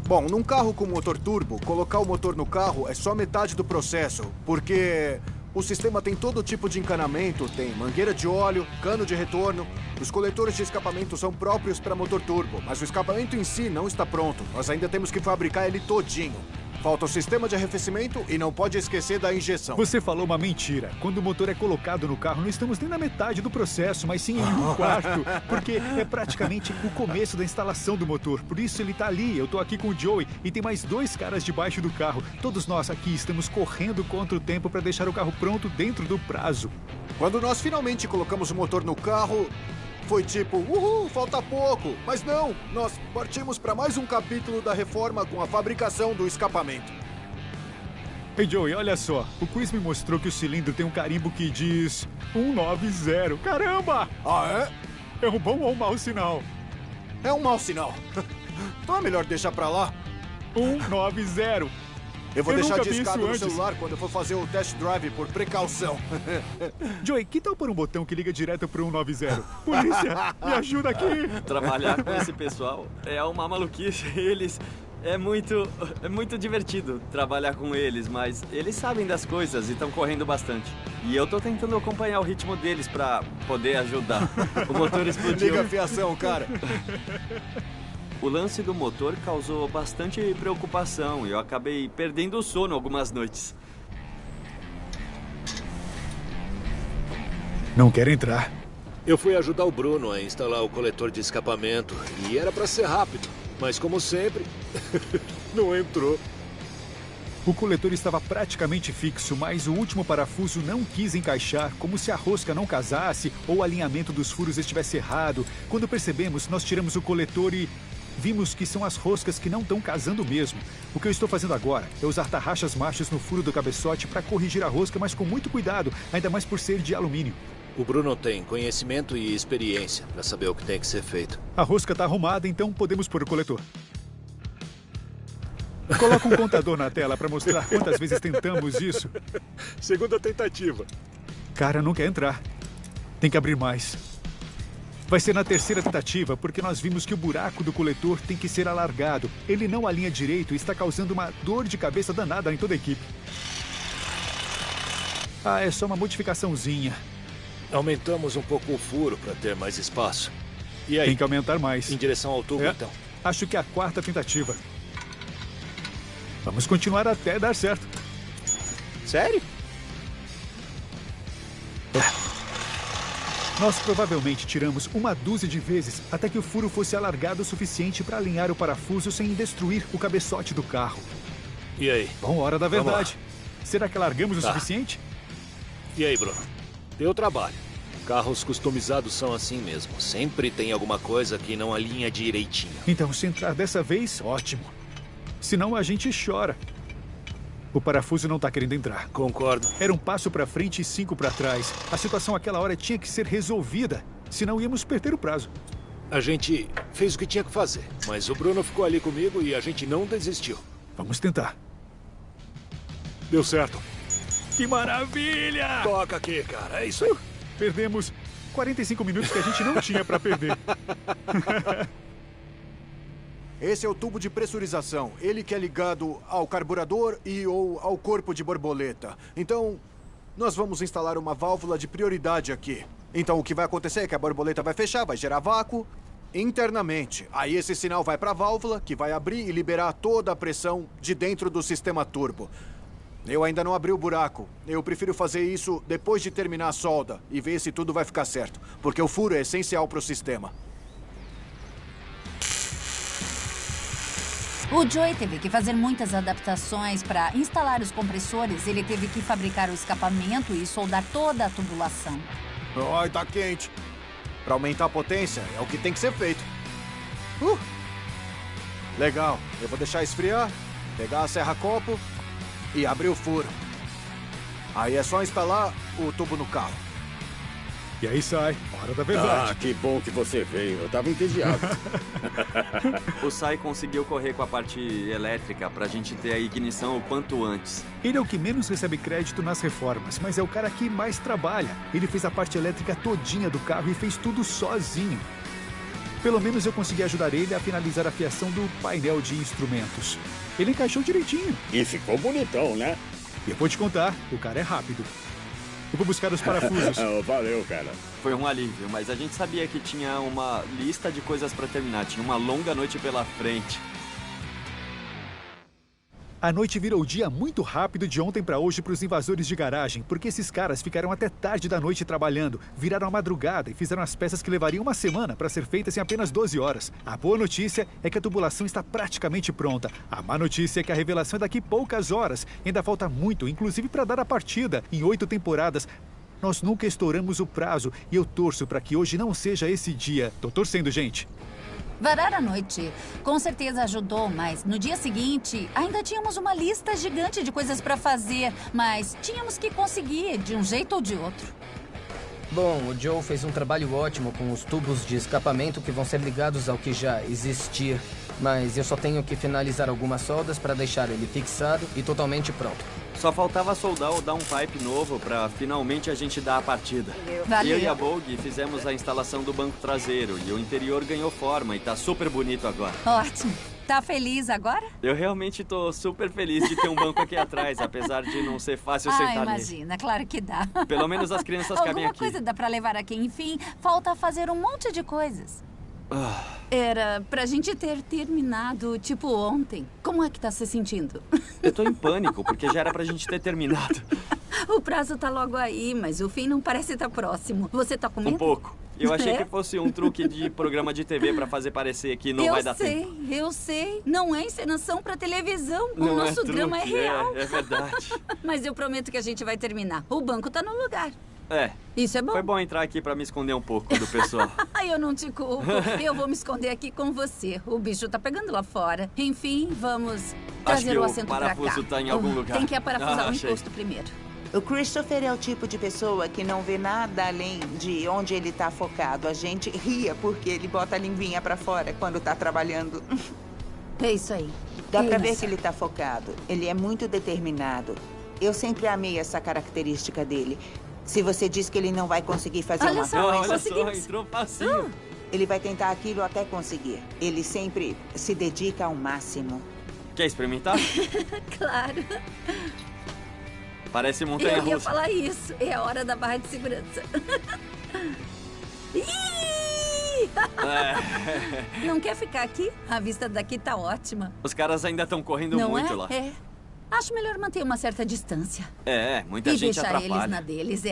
Bom, num carro com motor turbo, colocar o motor no carro é só metade do processo, porque o sistema tem todo tipo de encanamento, tem mangueira de óleo, cano de retorno. Os coletores de escapamento são próprios para motor turbo, mas o escapamento em si não está pronto. Nós ainda temos que fabricar ele todinho. Falta o sistema de arrefecimento e não pode esquecer da injeção. Você falou uma mentira. Quando o motor é colocado no carro, não estamos nem na metade do processo, mas sim em um quarto. Porque é praticamente o começo da instalação do motor. Por isso ele tá ali, eu tô aqui com o Joey e tem mais 2 caras debaixo do carro. Todos nós aqui estamos correndo contra o tempo para deixar o carro pronto dentro do prazo. Quando nós finalmente colocamos o motor no carro, foi tipo, uhul, falta pouco. Mas não, nós partimos para mais um capítulo da reforma com a fabricação do escapamento. Ei, Joey, olha só. O Chris me mostrou que o cilindro tem um carimbo que diz 190. Caramba! Ah, é? É um bom ou um mau sinal? É um mau sinal. Então é melhor deixar pra lá. 190. Eu vou deixar discado no antes. celular quando eu for fazer o test drive por precaução. Joey, que tal por um botão que liga direto pro 190? Polícia, me ajuda aqui! Trabalhar com esse pessoal é uma maluquice. Eles... É muito divertido trabalhar com eles, mas eles sabem das coisas e estão correndo bastante. E eu tô tentando acompanhar o ritmo deles pra poder ajudar. O motor explodiu. Liga a fiação, cara. O lance do motor causou bastante preocupação e eu acabei perdendo o sono algumas noites. Não quer entrar. Eu fui ajudar o Bruno a instalar o coletor de escapamento e era pra ser rápido. Mas como sempre, não entrou. O coletor estava praticamente fixo, mas o último parafuso não quis encaixar, como se a rosca não casasse ou o alinhamento dos furos estivesse errado. Quando percebemos, nós tiramos o coletor e vimos que são as roscas que não estão casando mesmo. O que eu estou fazendo agora é usar tarraxas machas no furo do cabeçote para corrigir a rosca, mas com muito cuidado, ainda mais por ser de alumínio. O Bruno tem conhecimento e experiência para saber o que tem que ser feito. A rosca está arrumada, então podemos pôr o coletor. Coloca um contador na tela para mostrar quantas vezes tentamos isso. Segunda tentativa. Cara, não quer entrar. Tem que abrir mais. Vai ser na terceira tentativa, porque nós vimos que o buraco do coletor tem que ser alargado. Ele não alinha direito e está causando uma dor de cabeça danada em toda a equipe. Ah, é só uma modificaçãozinha. Aumentamos um pouco o furo para ter mais espaço. E aí? Tem que aumentar mais. Em direção ao tubo, então? Acho que é a 4ª tentativa. Vamos continuar até dar certo. Sério? Nós provavelmente tiramos uma dúzia de vezes até que o furo fosse alargado o suficiente para alinhar o parafuso sem destruir o cabeçote do carro. E aí? Bom, hora da verdade. Será que alargamos o suficiente? E aí, Bruno? Deu trabalho. Carros customizados são assim mesmo. Sempre tem alguma coisa que não alinha direitinho. Então, se entrar dessa vez, ótimo. Senão a gente chora. O parafuso não tá querendo entrar. Concordo. Era um passo pra frente e 5 pra trás. A situação àquela hora tinha que ser resolvida. Senão íamos perder o prazo. A gente fez o que tinha que fazer. Mas o Bruno ficou ali comigo e a gente não desistiu. Vamos tentar. Deu certo. Que maravilha! Toca aqui, cara. É isso aí. Perdemos 45 minutos que a gente não tinha pra perder. Esse é o tubo de pressurização. Ele que é ligado ao carburador ou ao corpo de borboleta. Então, nós vamos instalar uma válvula de prioridade aqui. Então, o que vai acontecer é que a borboleta vai fechar, vai gerar vácuo internamente. Aí esse sinal vai para a válvula, que vai abrir e liberar toda a pressão de dentro do sistema turbo. Eu ainda não abri o buraco. Eu prefiro fazer isso depois de terminar a solda e ver se tudo vai ficar certo. Porque o furo é essencial para o sistema. O Joey teve que fazer muitas adaptações para instalar os compressores. Ele teve que fabricar o escapamento e soldar toda a tubulação. Ai, tá quente. Para aumentar a potência, é o que tem que ser feito. Legal. Eu vou deixar esfriar, pegar a serra-copo e abrir o furo. Aí é só instalar o tubo no carro. E aí sai, hora da verdade. Ah, que bom que você veio. Eu tava entediado. O Sai conseguiu correr com a parte elétrica pra gente ter a ignição o quanto antes. Ele é o que menos recebe crédito nas reformas, mas é o cara que mais trabalha. Ele fez a parte elétrica todinha do carro e fez tudo sozinho. Pelo menos eu consegui ajudar ele a finalizar a fiação do painel de instrumentos. Ele encaixou direitinho. E ficou bonitão, né? E eu vou te contar, o cara é rápido. Eu vou buscar os parafusos. Valeu, cara. Foi um alívio, mas a gente sabia que tinha uma lista de coisas pra terminar. Tinha uma longa noite pela frente. A noite virou dia muito rápido de ontem pra hoje pros invasores de garagem, porque esses caras ficaram até tarde da noite trabalhando, viraram a madrugada e fizeram as peças que levariam uma semana pra ser feitas em apenas 12 horas. A boa notícia é que a tubulação está praticamente pronta. A má notícia é que a revelação é daqui poucas horas. Ainda falta muito, inclusive pra dar a partida. Em 8 temporadas, nós nunca estouramos o prazo e eu torço pra que hoje não seja esse dia. Tô torcendo, gente. Varar a noite com certeza ajudou, mas no dia seguinte ainda tínhamos uma lista gigante de coisas para fazer, mas tínhamos que conseguir de um jeito ou de outro. Bom, o Joe fez um trabalho ótimo com os tubos de escapamento que vão ser ligados ao que já existir, mas eu só tenho que finalizar algumas soldas para deixar ele fixado e totalmente pronto. Só faltava soldar ou dar um pipe novo pra finalmente a gente dar a partida. Valeu. Eu e a Bogue fizemos a instalação do banco traseiro e o interior ganhou forma e tá super bonito agora. Ótimo. Tá feliz agora? Eu realmente tô super feliz de ter um banco aqui atrás, apesar de não ser fácil sentar nele. Imagina, claro que dá. Pelo menos as crianças cabem aqui. Alguma coisa dá pra levar aqui, enfim. Falta fazer um monte de coisas. Era pra gente ter terminado, tipo, ontem. Como é que tá se sentindo? Eu tô em pânico, porque já era pra gente ter terminado. O prazo tá logo aí, mas o fim não parece estar próximo. Você tá com medo? Um pouco. Eu achei que fosse um truque de programa de TV pra fazer parecer que não vai dar tempo. Eu sei. Não é encenação pra televisão. Não o nosso é truque, drama é real. É verdade. Mas eu prometo que a gente vai terminar. O banco tá no lugar. É. Isso é bom. Foi bom entrar aqui pra me esconder um pouco do pessoal. Eu não te culpo. Eu vou me esconder aqui com você. O bicho tá pegando lá fora. Enfim, vamos trazer o assento pra cá. Acho que o parafuso tá em algum lugar. Tem que aparafusar o achei. encosto primeiro. O Christopher é o tipo de pessoa que não vê nada além de onde ele tá focado. A gente ria porque ele bota a linguinha pra fora quando tá trabalhando. É isso aí. Dá pra ver que ele tá focado. Ele é muito determinado. Eu sempre amei essa característica dele. Se você diz que ele não vai conseguir fazer Olha uma só, coisa, Olha só, entrou facinho. ele vai tentar aquilo até conseguir. Ele sempre se dedica ao máximo. Quer experimentar? Claro. Parece Eu ia montanha-russa. falar isso. É a hora da barra de segurança. Ih! Não quer ficar aqui? A vista daqui tá ótima. Os caras ainda estão correndo Não muito é? lá. É. Acho melhor manter uma certa distância. Muita E gente deixar atrapalha. eles na deles,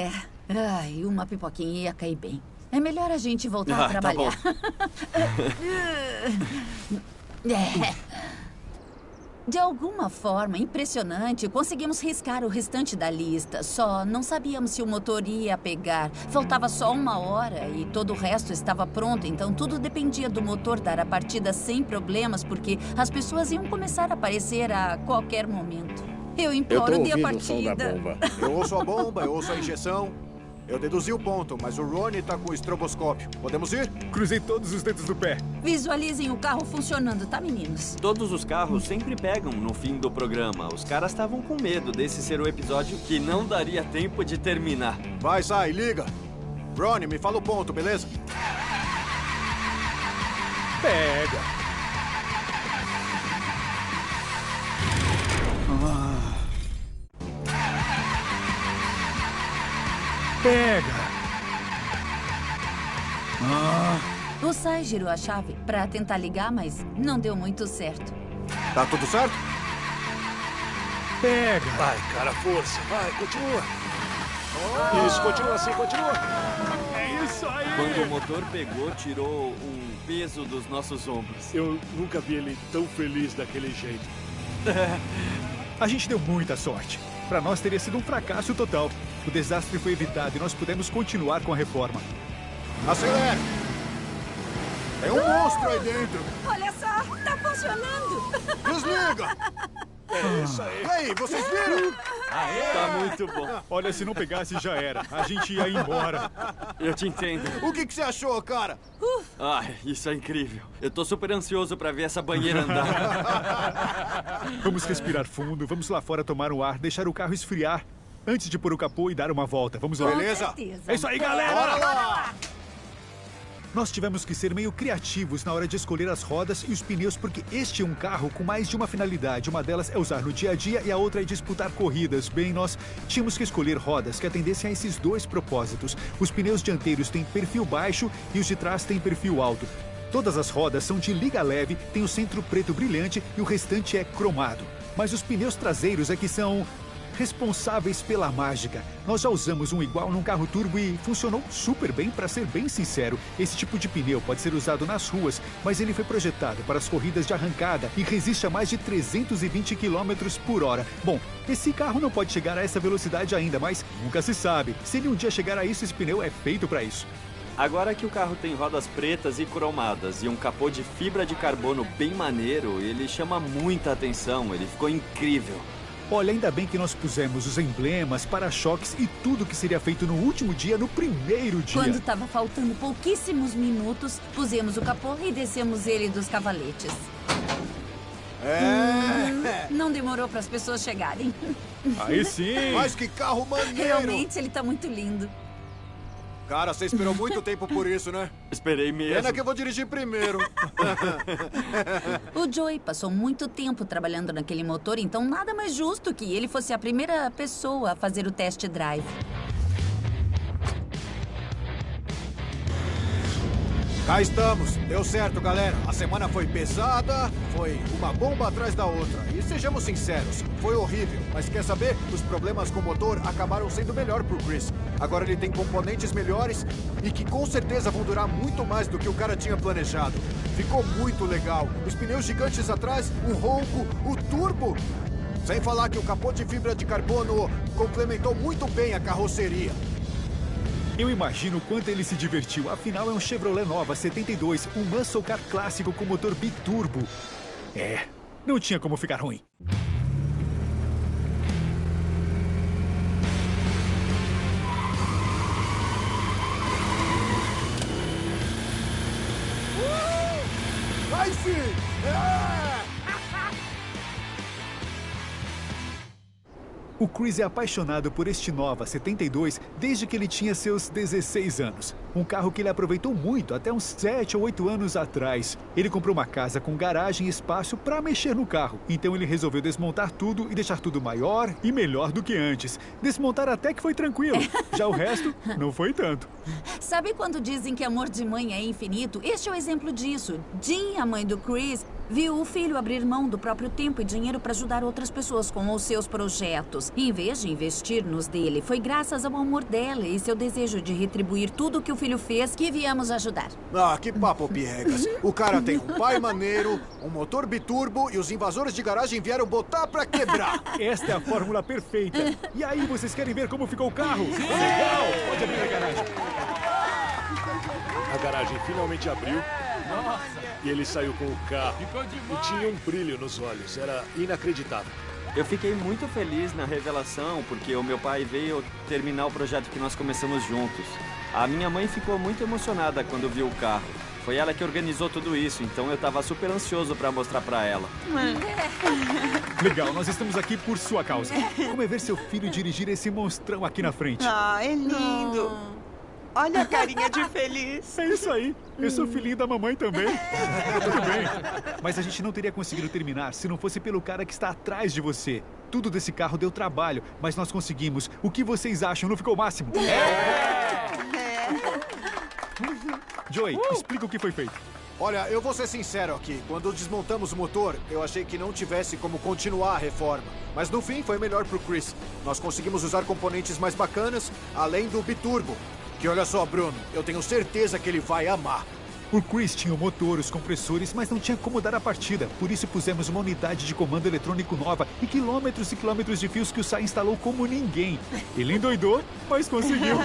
Ai, uma pipoquinha ia cair bem. É melhor a gente voltar a Tá trabalhar. De alguma forma impressionante, conseguimos riscar o restante da lista. Só não sabíamos se o motor ia pegar. Faltava só 1 hora e todo o resto estava pronto. Então tudo dependia do motor dar a partida sem problemas, porque as pessoas iam começar a aparecer a qualquer momento. Eu imploro, dê a ouvindo o som da partida. bomba. Eu ouço a bomba, eu ouço a injeção. Eu deduzi o ponto, mas o Ronnie tá com o estroboscópio. Podemos ir? Cruzei todos os dedos do pé. Visualizem o carro funcionando, tá, meninos? Todos os carros sempre pegam no fim do programa. Os caras estavam com medo desse ser o episódio que não daria tempo de terminar. Vai, sai, liga. Ronnie, me fala o ponto, beleza? Pega. Pega. O Sai girou a chave pra tentar ligar, mas não deu muito certo. Tá tudo certo? Pega. Vai, cara, força. Vai, continua. Isso, continua assim, continua. É isso aí. Quando o motor pegou, tirou um peso dos nossos ombros. Eu nunca vi ele tão feliz daquele jeito. A gente deu muita sorte. Pra nós teria sido um fracasso total. O desastre foi evitado e nós pudemos continuar com a reforma. Acelera! Tem um monstro aí dentro! Olha só, tá funcionando! Desliga! É isso aí. E aí, vocês viram? Tá muito bom. Olha, se não pegasse já era. A gente ia embora. Eu te entendo. O que você achou, cara? Ai, isso é incrível. Eu tô super ansioso pra ver essa banheira andar. Vamos respirar fundo, vamos lá fora tomar um ar, deixar o carro esfriar antes de pôr o capô e dar uma volta. Vamos lá. Beleza? Certeza. É isso aí, galera! Bora lá! Nós tivemos que ser meio criativos na hora de escolher as rodas e os pneus, porque este é um carro com mais de uma finalidade. Uma delas é usar no dia a dia e a outra é disputar corridas. Bem, nós tínhamos que escolher rodas que atendessem a esses dois propósitos. Os pneus dianteiros têm perfil baixo e os de trás têm perfil alto. Todas as rodas são de liga leve, tem o centro preto brilhante e o restante é cromado. Mas os pneus traseiros é que são responsáveis pela mágica. Nós já usamos um igual num carro turbo e funcionou super bem, para ser bem sincero. Esse tipo de pneu pode ser usado nas ruas, mas ele foi projetado para as corridas de arrancada e resiste a mais de 320 km por hora. Bom, esse carro não pode chegar a essa velocidade ainda, mas nunca se sabe. Se ele um dia chegar a isso, esse pneu é feito para isso. Agora que o carro tem rodas pretas e cromadas e um capô de fibra de carbono bem maneiro, ele chama muita atenção. Ele ficou incrível. Olha, ainda bem que nós pusemos os emblemas, para-choques e tudo que seria feito no último dia, no primeiro dia. Quando tava faltando pouquíssimos minutos, pusemos o capô e descemos ele dos cavaletes. Não demorou para as pessoas chegarem. Aí sim! Mas que carro maneiro! Realmente, ele tá muito lindo. Cara, você esperou muito tempo por isso, né? Esperei mesmo. Pena que eu vou dirigir primeiro. O Joey passou muito tempo trabalhando naquele motor, então nada mais justo que ele fosse a primeira pessoa a fazer o test drive. Cá estamos. Deu certo, galera. A semana foi pesada, foi uma bomba atrás da outra. E sejamos sinceros, foi horrível. Mas quer saber? Os problemas com o motor acabaram sendo melhor pro Chris. Agora ele tem componentes melhores e que com certeza vão durar muito mais do que o cara tinha planejado. Ficou muito legal. Os pneus gigantes atrás, o ronco, o turbo. Sem falar que o capô de fibra de carbono complementou muito bem a carroceria. Eu imagino o quanto ele se divertiu. Afinal, é um Chevrolet Nova 72, um muscle car clássico com motor biturbo. É, não tinha como ficar ruim. Vai sim! O Chris é apaixonado por este Nova 72 desde que ele tinha seus 16 anos. Um carro que ele aproveitou muito até uns 7 ou 8 anos atrás. Ele comprou uma casa com garagem e espaço para mexer no carro. Então ele resolveu desmontar tudo e deixar tudo maior e melhor do que antes. Desmontar até que foi tranquilo. Já o resto não foi tanto. Sabe quando dizem que amor de mãe é infinito? Este é o exemplo disso. Jean, a mãe do Chris, viu o filho abrir mão do próprio tempo e dinheiro para ajudar outras pessoas com os seus projetos. Em vez de investir nos dele, foi graças ao amor dela e seu desejo de retribuir tudo o que o filho fez que viemos ajudar. Ah, que papo piegas. O cara tem um pai maneiro, um motor biturbo e os invasores de garagem vieram botar pra quebrar. Esta é a fórmula perfeita. E aí, vocês querem ver como ficou o carro? Legal! Pode abrir a garagem. A garagem finalmente abriu. Nossa, E ele saiu com o carro. ficou E demais. tinha um brilho nos olhos. Era inacreditável. Eu fiquei muito feliz na revelação, porque o meu pai veio terminar o projeto que nós começamos juntos. A minha mãe ficou muito emocionada quando viu o carro. Foi ela que organizou tudo isso, então eu estava super ansioso para mostrar para ela. Legal, nós estamos aqui por sua causa. Como é ver seu filho dirigir esse monstrão aqui na frente? Ah, é lindo. Olha a carinha de feliz. É isso aí. Eu sou filhinho da mamãe também. Tudo bem. Mas a gente não teria conseguido terminar se não fosse pelo cara que está atrás de você. Tudo desse carro deu trabalho, mas nós conseguimos. O que vocês acham? Não ficou o máximo? Joey, explica o que foi feito. Olha, eu vou ser sincero aqui. Quando desmontamos o motor, eu achei que não tivesse como continuar a reforma. Mas no fim, foi melhor pro Chris. Nós conseguimos usar componentes mais bacanas, além do biturbo. Que olha só, Bruno, eu tenho certeza que ele vai amar. O Chris tinha o motor, os compressores, mas não tinha como dar a partida. Por isso pusemos uma unidade de comando eletrônico nova e quilômetros de fios que o Sai instalou como ninguém. Ele endoidou, mas conseguiu.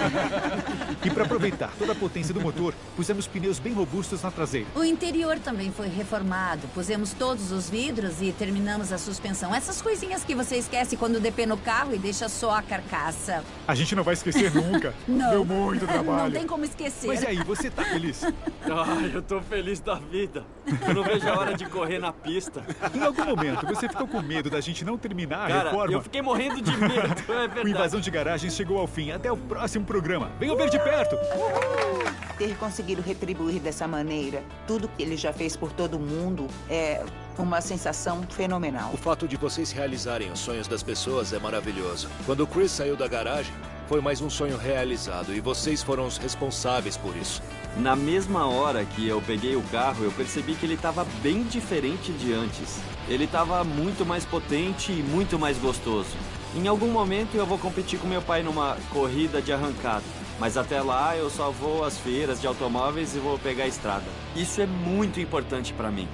E para aproveitar toda a potência do motor, pusemos pneus bem robustos na traseira. O interior também foi reformado. Pusemos todos os vidros e terminamos a suspensão. Essas coisinhas que você esquece quando depena o carro e deixa só a carcaça. A gente não vai esquecer nunca. Não. Deu muito trabalho. Não tem como esquecer. Mas e aí, você tá feliz? Eu tô feliz da vida. Eu não vejo a hora de correr na pista. Em algum momento, você ficou com medo da gente não terminar a Cara, reforma? eu fiquei morrendo de medo, é verdade. O Invasão de Garagens chegou ao fim. Até o próximo programa. Venham ver de perto. Ter conseguido retribuir dessa maneira tudo que ele já fez por todo mundo é uma sensação fenomenal. O fato de vocês realizarem os sonhos das pessoas é maravilhoso. Quando o Chris saiu da garagem, foi mais um sonho realizado e vocês foram os responsáveis por isso. Na mesma hora que eu peguei o carro, eu percebi que ele estava bem diferente de antes. Ele estava muito mais potente e muito mais gostoso. Em algum momento eu vou competir com meu pai numa corrida de arrancada. Mas até lá eu só vou às feiras de automóveis e vou pegar a estrada. Isso é muito importante para mim.